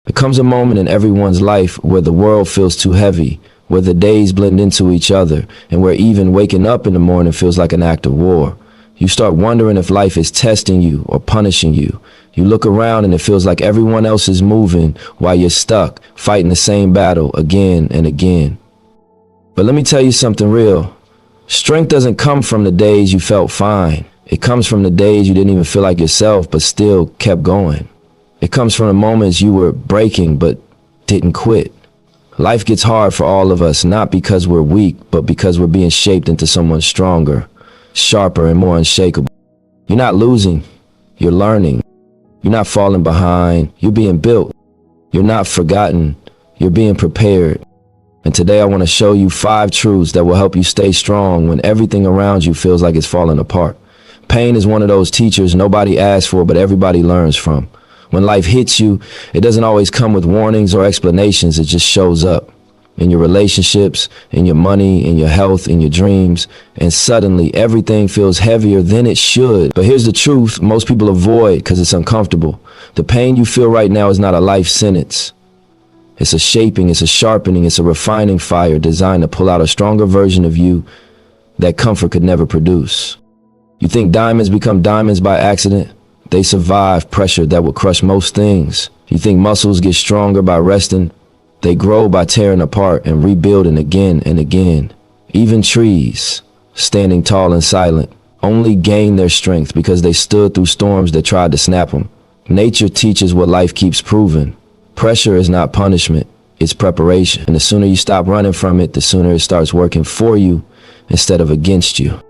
There comes a moment in everyone's life where the world feels too heavy, where the days blend into each other, and where even waking up in the morning feels like an act of war. You start wondering if life is testing you or punishing you. You look around and it feels like everyone else is moving while you're stuck, fighting the same battle again and again. But let me tell you something real. Strength doesn't come from the days you felt fine. It comes from the days you didn't even feel like yourself, but still kept going. It comes from the moments you were breaking, but didn't quit. Life gets hard for all of us, not because we're weak, but because we're being shaped into someone stronger, sharper, and more unshakable. You're not losing, you're learning. You're not falling behind, you're being built. You're not forgotten, you're being prepared. And today I want to show you 5 truths that will help you stay strong when everything around you feels like it's falling apart. Pain is one of those teachers nobody asks for, but everybody learns from. When life hits you, it doesn't always come with warnings or explanations. It just shows up in your relationships, in your money, in your health, in your dreams. And suddenly everything feels heavier than it should. But here's the truth most people avoid because it's uncomfortable. The pain you feel right now is not a life sentence. It's a shaping, it's a sharpening, it's a refining fire designed to pull out a stronger version of you that comfort could never produce. You think diamonds become diamonds by accident? They survive pressure that will crush most things. You think muscles get stronger by resting? They grow by tearing apart and rebuilding again and again. Even trees, standing tall and silent, only gain their strength because they stood through storms that tried to snap them. Nature teaches what life keeps proving. Pressure is not punishment, it's preparation. And the sooner you stop running from it, the sooner it starts working for you instead of against you.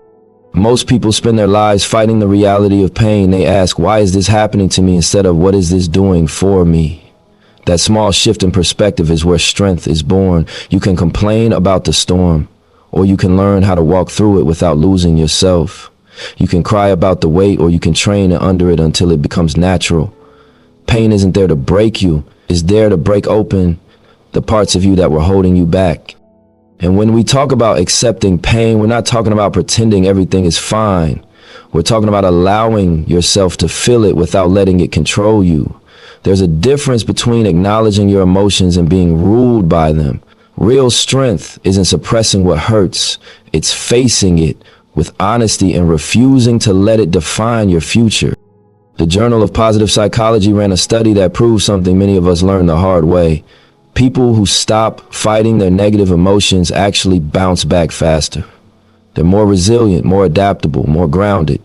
Most people spend their lives fighting the reality of pain. They ask, why is this happening to me, instead of what is this doing for me? That small shift in perspective is where strength is born. You can complain about the storm, or you can learn how to walk through it without losing yourself. You can cry about the weight, or you can train under it until it becomes natural. Pain isn't there to break you. It's there to break open the parts of you that were holding you back. And when we talk about accepting pain, we're not talking about pretending everything is fine. We're talking about allowing yourself to feel it without letting it control you. There's a difference between acknowledging your emotions and being ruled by them. Real strength isn't suppressing what hurts. It's facing it with honesty and refusing to let it define your future. The Journal of Positive Psychology ran a study that proved something many of us learned the hard way. People who stop fighting their negative emotions actually bounce back faster. They're more resilient, more adaptable, more grounded.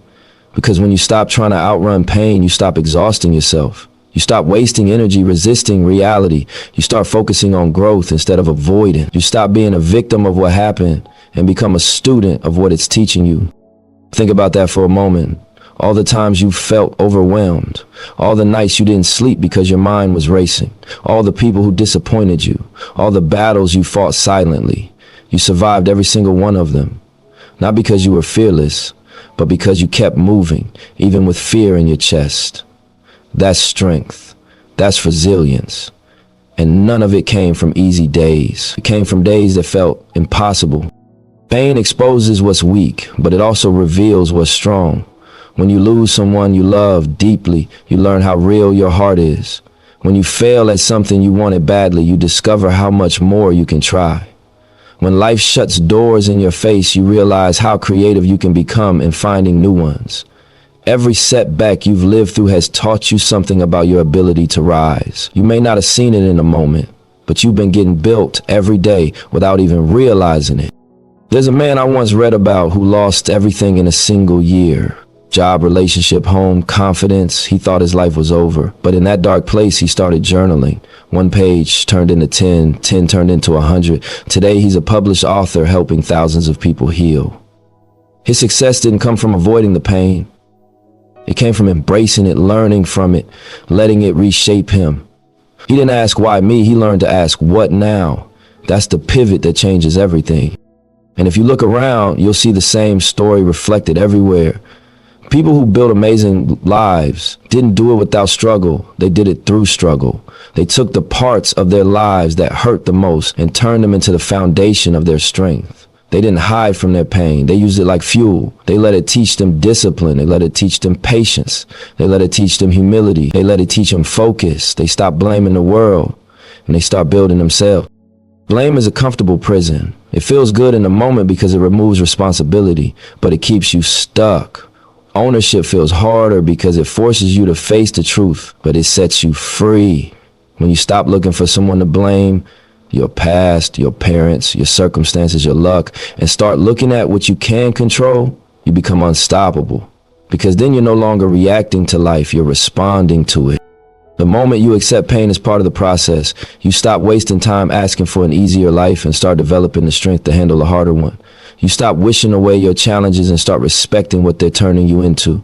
Because when you stop trying to outrun pain, you stop exhausting yourself. You stop wasting energy resisting reality. You start focusing on growth instead of avoiding. You stop being a victim of what happened and become a student of what it's teaching you. Think about that for a moment. All the times you felt overwhelmed, all the nights you didn't sleep because your mind was racing, all the people who disappointed you, all the battles you fought silently. You survived every single one of them, not because you were fearless, but because you kept moving, even with fear in your chest. That's strength. That's resilience. And none of it came from easy days. It came from days that felt impossible. Pain exposes what's weak, but it also reveals what's strong. When you lose someone you love deeply, you learn how real your heart is. When you fail at something you wanted badly, you discover how much more you can try. When life shuts doors in your face, you realize how creative you can become in finding new ones. Every setback you've lived through has taught you something about your ability to rise. You may not have seen it in a moment, but you've been getting built every day without even realizing it. There's a man I once read about who lost everything in a single year. Job, relationship, home, confidence. He thought his life was over. But in that dark place, he started journaling. 1 page turned into 10, 10 turned into 100. Today, he's a published author helping thousands of people heal. His success didn't come from avoiding the pain. It came from embracing it, learning from it, letting it reshape him. He didn't ask why me, he learned to ask what now. That's the pivot that changes everything. And if you look around, you'll see the same story reflected everywhere. People who built amazing lives didn't do it without struggle. They did it through struggle. They took the parts of their lives that hurt the most and turned them into the foundation of their strength. They didn't hide from their pain. They used it like fuel. They let it teach them discipline. They let it teach them patience. They let it teach them humility. They let it teach them focus. They stopped blaming the world and they start building themselves. Blame is a comfortable prison. It feels good in the moment because it removes responsibility, but it keeps you stuck. Ownership feels harder because it forces you to face the truth, but it sets you free. When you stop looking for someone to blame, your past, your parents, your circumstances, your luck, and start looking at what you can control, you become unstoppable. Because then you're no longer reacting to life, you're responding to it. The moment you accept pain as part of the process, you stop wasting time asking for an easier life and start developing the strength to handle a harder one. You stop wishing away your challenges and start respecting what they're turning you into.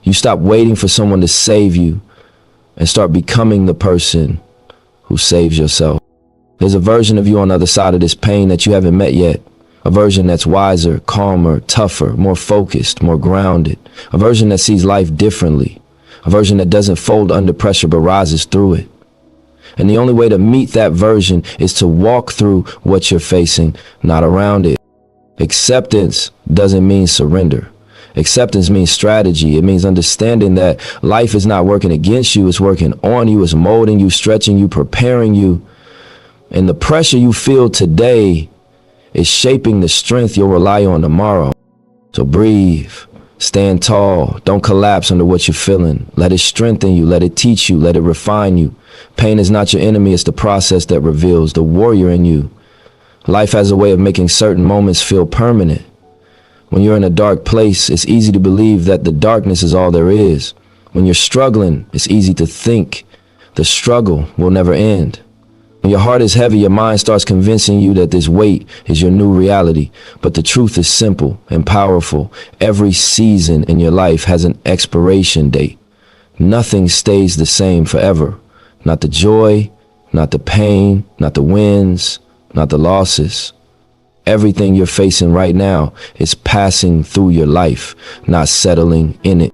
You stop waiting for someone to save you and start becoming the person who saves yourself. There's a version of you on the other side of this pain that you haven't met yet. A version that's wiser, calmer, tougher, more focused, more grounded. A version that sees life differently. A version that doesn't fold under pressure but rises through it. And the only way to meet that version is to walk through what you're facing, not around it. Acceptance doesn't mean surrender. Acceptance means strategy. It means understanding that life is not working against you, it's working on you, it's molding you, stretching you, preparing you. And the pressure you feel today is shaping the strength you'll rely on tomorrow. So breathe, stand tall, don't collapse under what you're feeling. Let it strengthen you, let it teach you, let it refine you. Pain is not your enemy, it's the process that reveals the warrior in you. Life has a way of making certain moments feel permanent. When you're in a dark place, it's easy to believe that the darkness is all there is. When you're struggling, it's easy to think the struggle will never end. When your heart is heavy, your mind starts convincing you that this weight is your new reality. But the truth is simple and powerful. Every season in your life has an expiration date. Nothing stays the same forever. Not the joy, not the pain, not the wins, not the losses. Everything you're facing right now is passing through your life, not settling in it.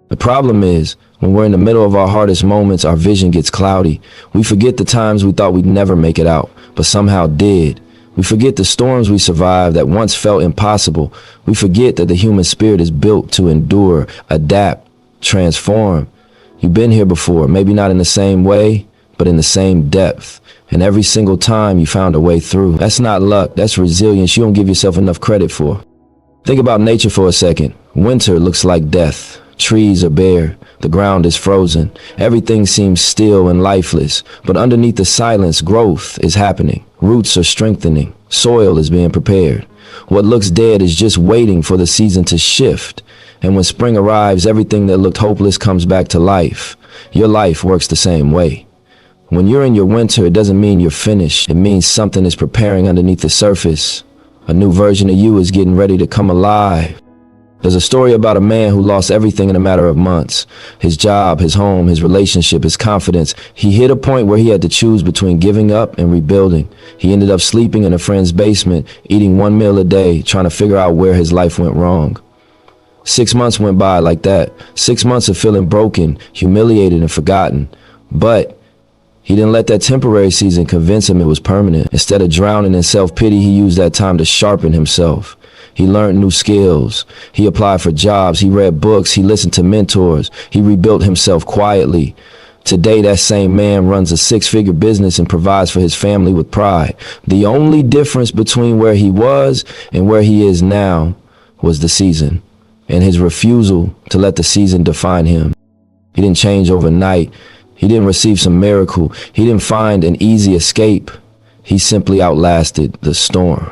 The problem is, when we're in the middle of our hardest moments, our vision gets cloudy. We forget the times we thought we'd never make it out, but somehow did. We forget the storms we survived that once felt impossible. We forget that the human spirit is built to endure, adapt, transform. You've been here before, maybe not in the same way, but in the same depth. And every single time you found a way through. That's not luck, that's resilience you don't give yourself enough credit for. Think about nature for a second. Winter looks like death. Trees are bare. The ground is frozen. Everything seems still and lifeless. But underneath the silence, growth is happening. Roots are strengthening. Soil is being prepared. What looks dead is just waiting for the season to shift. And when spring arrives, everything that looked hopeless comes back to life. Your life works the same way. When you're in your winter, it doesn't mean you're finished. It means something is preparing underneath the surface. A new version of you is getting ready to come alive. There's a story about a man who lost everything in a matter of months. His job, his home, his relationship, his confidence. He hit a point where he had to choose between giving up and rebuilding. He ended up sleeping in a friend's basement, eating one meal a day, trying to figure out where his life went wrong. 6 months went by like that. 6 months of feeling broken, humiliated, and forgotten. But he didn't let that temporary season convince him it was permanent. Instead of drowning in self-pity, he used that time to sharpen himself. He learned new skills. He applied for jobs. He read books. He listened to mentors. He rebuilt himself quietly. Today, that same man runs a 6-figure business and provides for his family with pride. The only difference between where he was and where he is now was the season, and his refusal to let the season define him. He didn't change overnight. He didn't receive some miracle. He didn't find an easy escape. He simply outlasted the storm.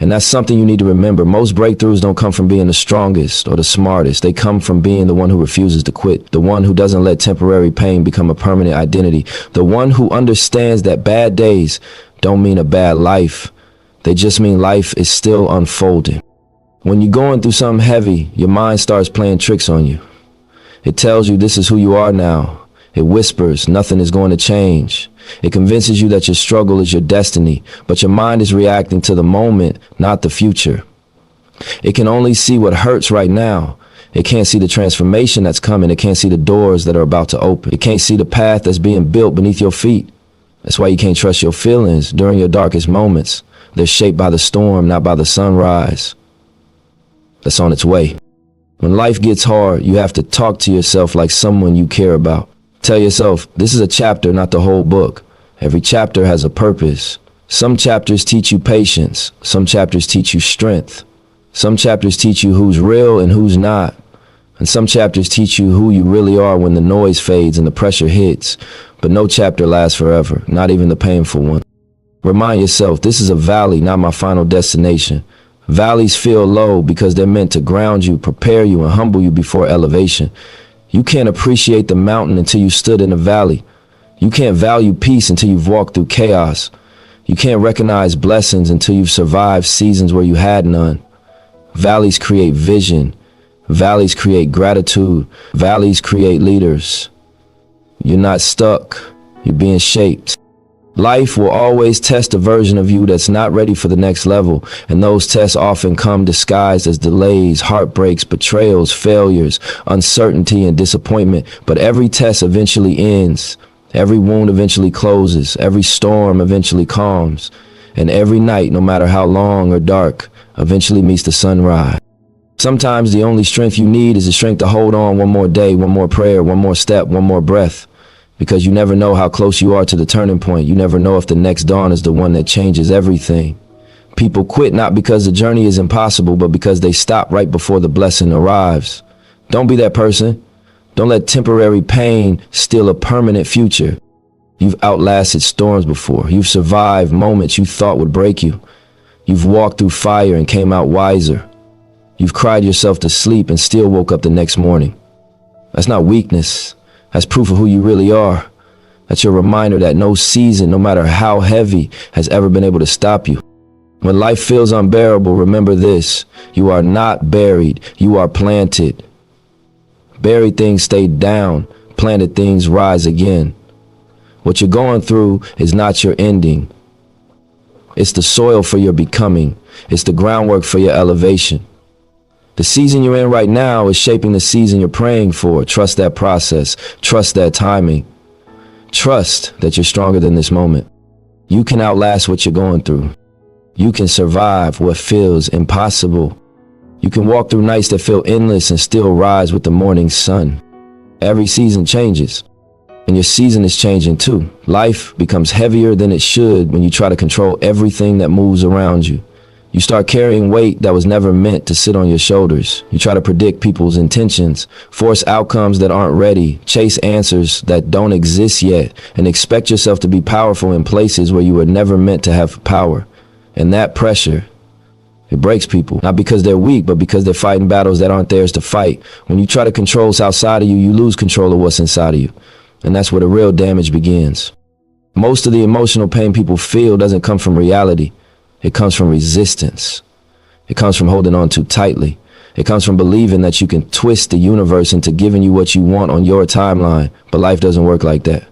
And that's something you need to remember. Most breakthroughs don't come from being the strongest or the smartest. They come from being the one who refuses to quit, the one who doesn't let temporary pain become a permanent identity, the one who understands that bad days don't mean a bad life. They just mean life is still unfolding. When you're going through something heavy, your mind starts playing tricks on you. It tells you this is who you are now. It whispers nothing is going to change. It convinces you that your struggle is your destiny, but your mind is reacting to the moment, not the future. It can only see what hurts right now. It can't see the transformation that's coming. It can't see the doors that are about to open. It can't see the path that's being built beneath your feet. That's why you can't trust your feelings during your darkest moments. They're shaped by the storm, not by the sunrise that's on its way. When life gets hard, you have to talk to yourself like someone you care about. Tell yourself, this is a chapter, not the whole book. Every chapter has a purpose. Some chapters teach you patience. Some chapters teach you strength. Some chapters teach you who's real and who's not. And some chapters teach you who you really are when the noise fades and the pressure hits. But no chapter lasts forever, not even the painful one. Remind yourself, this is a valley, not my final destination. Valleys feel low because they're meant to ground you, prepare you, and humble you before elevation. You can't appreciate the mountain until you stood in a valley. You can't value peace until you've walked through chaos. You can't recognize blessings until you've survived seasons where you had none. Valleys create vision. Valleys create gratitude. Valleys create leaders. You're not stuck. You're being shaped. Life will always test a version of you that's not ready for the next level, and those tests often come disguised as delays, heartbreaks, betrayals, failures, uncertainty, and disappointment. But every test eventually ends. Every wound eventually closes. Every storm eventually calms. And every night, no matter how long or dark, eventually meets the sunrise. Sometimes the only strength you need is the strength to hold on one more day, one more prayer, one more step, one more breath. Because you never know how close you are to the turning point. You never know if the next dawn is the one that changes everything. People quit not because the journey is impossible, but because they stop right before the blessing arrives. Don't be that person. Don't let temporary pain steal a permanent future. You've outlasted storms before. You've survived moments you thought would break you. You've walked through fire and came out wiser. You've cried yourself to sleep and still woke up the next morning. That's not weakness. That's proof of who you really are. That's your reminder that no season, no matter how heavy, has ever been able to stop you. When life feels unbearable, remember this: you are not buried, you are planted. Buried things stay down, planted things rise again. What you're going through is not your ending. It's the soil for your becoming. It's the groundwork for your elevation. The season you're in right now is shaping the season you're praying for. Trust that process. Trust that timing. Trust that you're stronger than this moment. You can outlast what you're going through. You can survive what feels impossible. You can walk through nights that feel endless and still rise with the morning sun. Every season changes, and your season is changing too. Life becomes heavier than it should when you try to control everything that moves around you. You start carrying weight that was never meant to sit on your shoulders. You try to predict people's intentions, force outcomes that aren't ready, chase answers that don't exist yet, and expect yourself to be powerful in places where you were never meant to have power. And that pressure, it breaks people, not because they're weak, but because they're fighting battles that aren't theirs to fight. When you try to control what's outside of you, you lose control of what's inside of you. And that's where the real damage begins. Most of the emotional pain people feel doesn't come from reality. It comes from resistance. It comes from holding on too tightly. It comes from believing that you can twist the universe into giving you what you want on your timeline. But life doesn't work like that.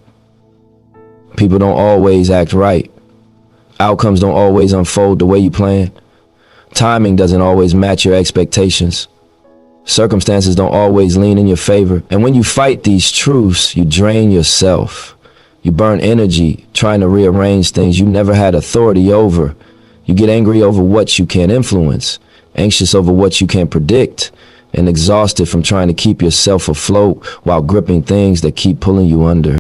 People don't always act right. Outcomes don't always unfold the way you plan. Timing doesn't always match your expectations. Circumstances don't always lean in your favor. And when you fight these truths, you drain yourself. You burn energy trying to rearrange things you never had authority over. You get angry over what you can't influence, anxious over what you can't predict, and exhausted from trying to keep yourself afloat while gripping things that keep pulling you under.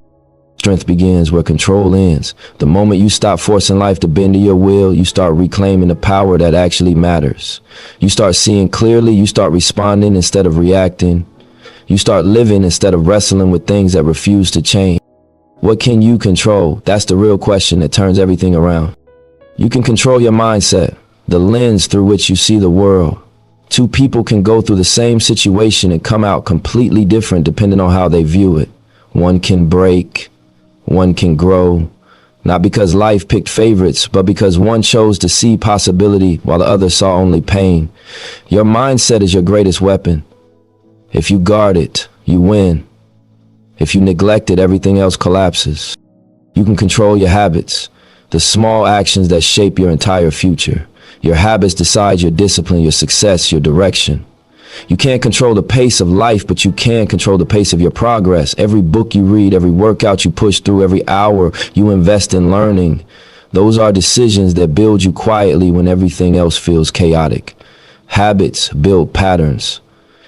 Strength begins where control ends. The moment you stop forcing life to bend to your will, you start reclaiming the power that actually matters. You start seeing clearly, you start responding instead of reacting. You start living instead of wrestling with things that refuse to change. What can you control? That's the real question that turns everything around. You can control your mindset, the lens through which you see the world. Two people can go through the same situation and come out completely different depending on how they view it. One can break, one can grow, not because life picked favorites, but because one chose to see possibility while the other saw only pain. Your mindset is your greatest weapon. If you guard it, you win. If you neglect it, everything else collapses. You can control your habits, the small actions that shape your entire future. Your habits decide your discipline, your success, your direction. You can't control the pace of life, but you can control the pace of your progress. Every book you read, every workout you push through, every hour you invest in learning, Those are decisions that build you quietly when everything else feels chaotic. Habits build patterns,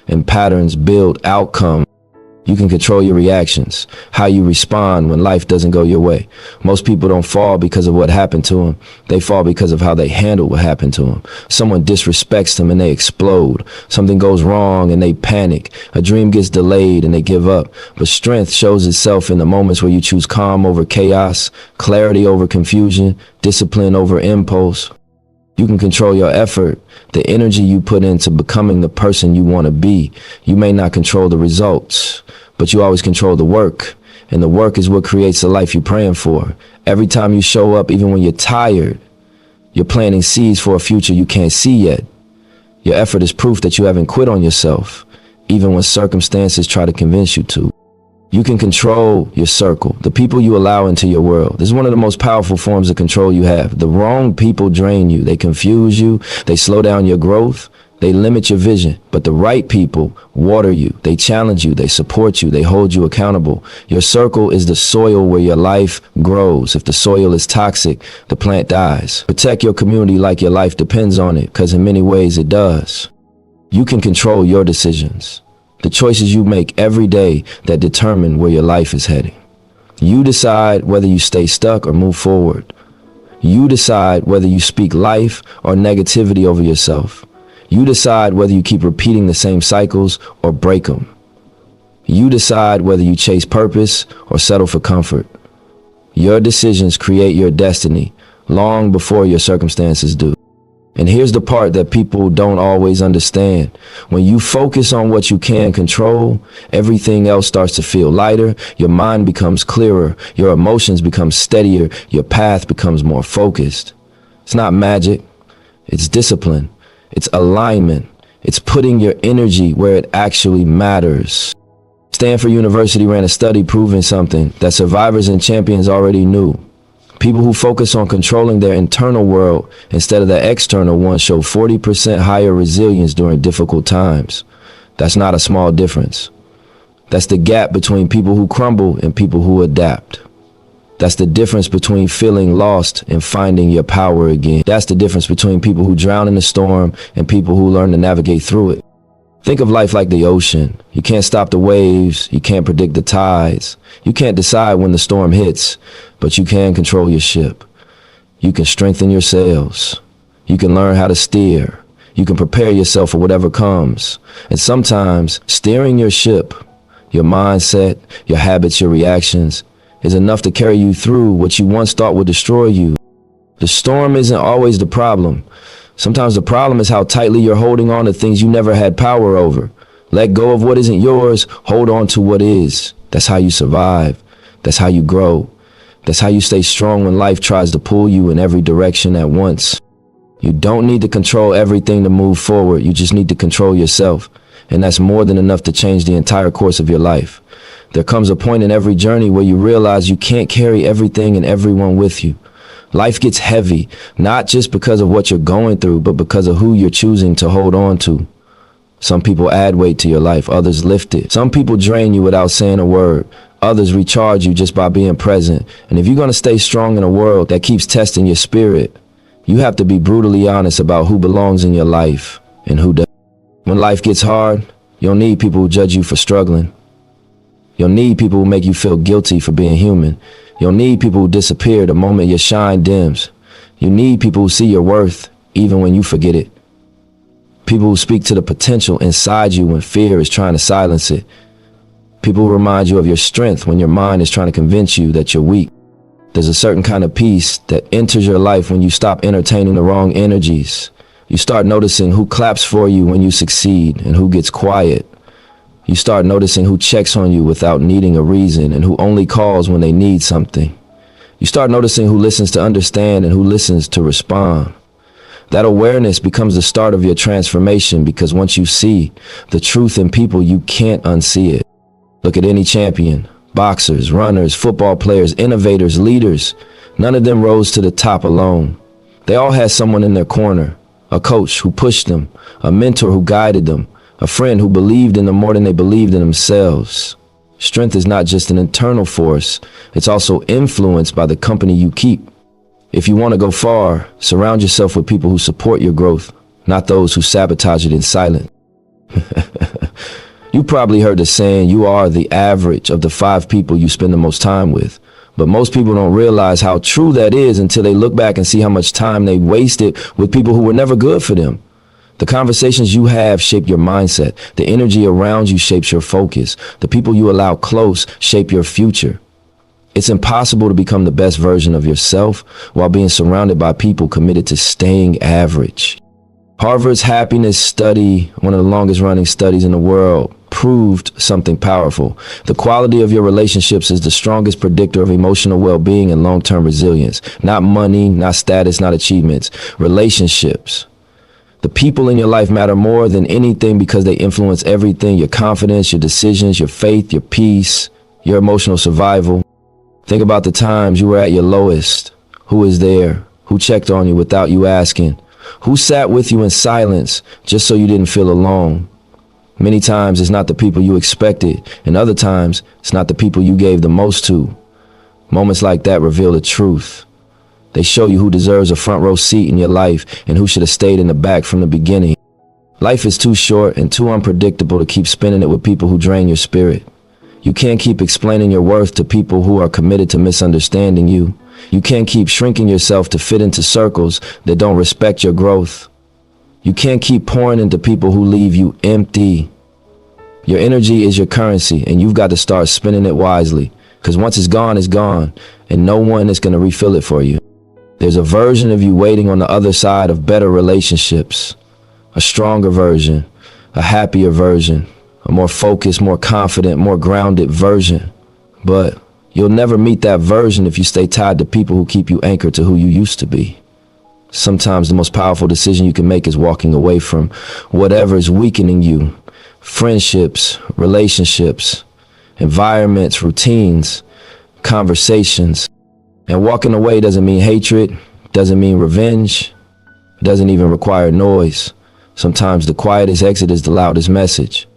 and patterns build outcomes. You can control your reactions, how you respond when life doesn't go your way. Most people don't fall because of what happened to them. They fall because of how they handle what happened to them. Someone disrespects them and they explode. Something goes wrong and they panic. A dream gets delayed and they give up. But strength shows itself in the moments where you choose calm over chaos, clarity over confusion, discipline over impulse. You can control your effort, the energy you put into becoming the person you want to be. You may not control the results, but you always control the work. And the work is what creates the life you're praying for. Every time you show up, even when you're tired, you're planting seeds for a future you can't see yet. Your effort is proof that you haven't quit on yourself, even when circumstances try to convince you to. You can control your circle, the people you allow into your world. This is one of the most powerful forms of control you have. The wrong people drain you. They confuse you. They slow down your growth. They limit your vision. But the right people water you. They challenge you. They support you. They hold you accountable. Your circle is the soil where your life grows. If the soil is toxic, the plant dies. Protect your community like your life depends on it, because in many ways it does. You can control your decisions. The choices you make every day that determine where your life is heading. You decide whether you stay stuck or move forward. You decide whether you speak life or negativity over yourself. You decide whether you keep repeating the same cycles or break them. You decide whether you chase purpose or settle for comfort. Your decisions create your destiny long before your circumstances do. And here's the part that people don't always understand. When you focus on what you can control, everything else starts to feel lighter. Your mind becomes clearer. Your emotions become steadier. Your path becomes more focused. It's not magic. It's discipline. It's alignment. It's putting your energy where it actually matters. Stanford University ran a study proving something that survivors and champions already knew. People who focus on controlling their internal world instead of the external one show 40% higher resilience during difficult times. That's not a small difference. That's the gap between people who crumble and people who adapt. That's the difference between feeling lost and finding your power again. That's the difference between people who drown in the storm and people who learn to navigate through it. Think of life like the ocean. You can't stop the waves. You can't predict the tides. You can't decide when the storm hits, but you can control your ship. You can strengthen your sails. You can learn how to steer. You can prepare yourself for whatever comes. And sometimes steering your ship, your mindset, your habits, your reactions, is enough to carry you through what you once thought would destroy you. The storm isn't always the problem. Sometimes the problem is how tightly you're holding on to things you never had power over. Let go of what isn't yours. Hold on to what is. That's how you survive. That's how you grow. That's how you stay strong when life tries to pull you in every direction at once. You don't need to control everything to move forward. You just need to control yourself. And that's more than enough to change the entire course of your life. There comes a point in every journey where you realize you can't carry everything and everyone with you. Life gets heavy, not just because of what you're going through, but because of who you're choosing to hold on to. Some people add weight to your life, others lift it. Some people drain you without saying a word. Others recharge you just by being present. And if you're going to stay strong in a world that keeps testing your spirit, you have to be brutally honest about who belongs in your life and who doesn't. When life gets hard, you'll need people who judge you for struggling. You'll need people who make you feel guilty for being human. You'll need people who disappear the moment your shine dims. You need people who see your worth even when you forget it. People who speak to the potential inside you when fear is trying to silence it. People who remind you of your strength when your mind is trying to convince you that you're weak. There's a certain kind of peace that enters your life when you stop entertaining the wrong energies. You start noticing who claps for you when you succeed and who gets quiet. You start noticing who checks on you without needing a reason and who only calls when they need something. You start noticing who listens to understand and who listens to respond. That awareness becomes the start of your transformation, because once you see the truth in people, you can't unsee it. Look at any champion, boxers, runners, football players, innovators, leaders. None of them rose to the top alone. They all had someone in their corner, a coach who pushed them, a mentor who guided them, a friend who believed in them more than they believed in themselves. Strength is not just an internal force. It's also influenced by the company you keep. If you want to go far, surround yourself with people who support your growth, not those who sabotage it in silence. You probably heard the saying, you are the average of the 5 people you spend the most time with. But most people don't realize how true that is until they look back and see how much time they wasted with people who were never good for them. The conversations you have shape your mindset. The energy around you shapes your focus. The people you allow close shape your future. It's impossible to become the best version of yourself while being surrounded by people committed to staying average. Harvard's happiness study, one of the longest running studies in the world, proved something powerful. The quality of your relationships is the strongest predictor of emotional well-being and long-term resilience. Not money, not status, not achievements. Relationships. The people in your life matter more than anything because they influence everything: your confidence, your decisions, your faith, your peace, your emotional survival. Think about the times you were at your lowest. Who was there? Who checked on you without you asking? Who sat with you in silence just so you didn't feel alone? Many times it's not the people you expected, and other times it's not the people you gave the most to. Moments like that reveal the truth. They show you who deserves a front row seat in your life and who should have stayed in the back from the beginning. Life is too short and too unpredictable to keep spending it with people who drain your spirit. You can't keep explaining your worth to people who are committed to misunderstanding you. You can't keep shrinking yourself to fit into circles that don't respect your growth. You can't keep pouring into people who leave you empty. Your energy is your currency, and you've got to start spending it wisely, because once it's gone, and no one is going to refill it for you. There's a version of you waiting on the other side of better relationships, a stronger version, a happier version, a more focused, more confident, more grounded version. But you'll never meet that version if you stay tied to people who keep you anchored to who you used to be. Sometimes the most powerful decision you can make is walking away from whatever is weakening you. Friendships, relationships, environments, routines, conversations. And walking away doesn't mean hatred, doesn't mean revenge, doesn't even require noise. Sometimes the quietest exit is the loudest message.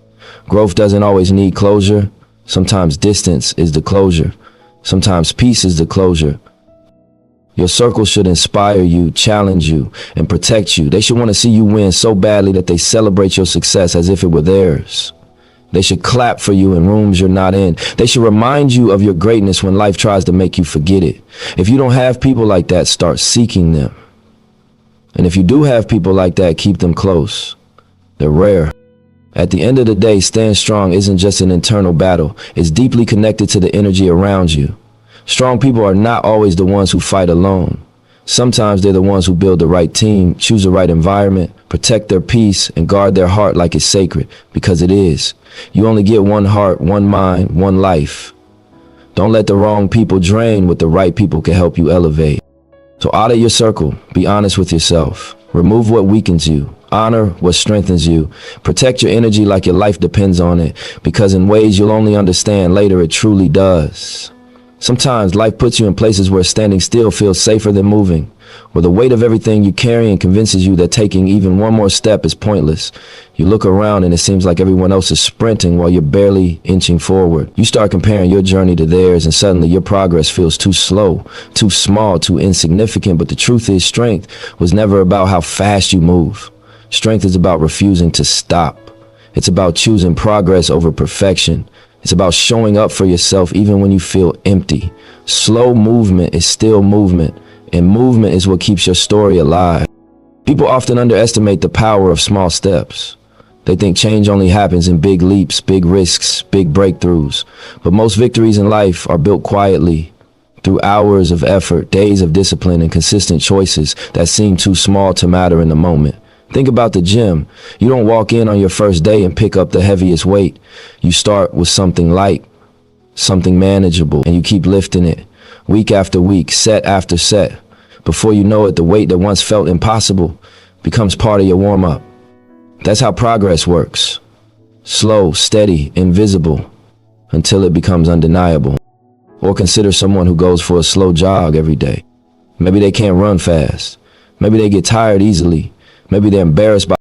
Growth doesn't always need closure. Sometimes distance is the closure. Sometimes peace is the closure. Your circle should inspire you, challenge you, and protect you. They should want to see you win so badly that they celebrate your success as if it were theirs. They should clap for you in rooms you're not in. They should remind you of your greatness when life tries to make you forget it. If you don't have people like that, start seeking them. And if you do have people like that, keep them close. They're rare. At the end of the day, staying strong isn't just an internal battle. It's deeply connected to the energy around you. Strong people are not always the ones who fight alone. Sometimes they're the ones who build the right team, choose the right environment, protect their peace, and guard their heart like it's sacred, because it is. You only get one heart, one mind, one life. Don't let the wrong people drain what the right people can help you elevate. So audit your circle. Be honest with yourself. Remove what weakens you. Honor what strengthens you. Protect your energy like your life depends on it, because in ways you'll only understand later, it truly does. Sometimes life puts you in places where standing still feels safer than moving, where the weight of everything you carry and convinces you that taking even one more step is pointless. You look around and it seems like everyone else is sprinting while you're barely inching forward. You start comparing your journey to theirs, and suddenly your progress feels too slow, too small, too insignificant. But the truth is, strength was never about how fast you move. Strength is about refusing to stop. It's about choosing progress over perfection. It's about showing up for yourself even when you feel empty. Slow movement is still movement, and movement is what keeps your story alive. People often underestimate the power of small steps. They think change only happens in big leaps, big risks, big breakthroughs. But most victories in life are built quietly, through hours of effort, days of discipline, and consistent choices that seem too small to matter in the moment. Think about the gym. You don't walk in on your first day and pick up the heaviest weight. You start with something light, something manageable, and you keep lifting it week after week, set after set. Before you know it, the weight that once felt impossible becomes part of your warm-up. That's how progress works. Slow, steady, invisible, until it becomes undeniable. Or consider someone who goes for a slow jog every day. Maybe they can't run fast. Maybe they get tired easily. Maybe they're embarrassed by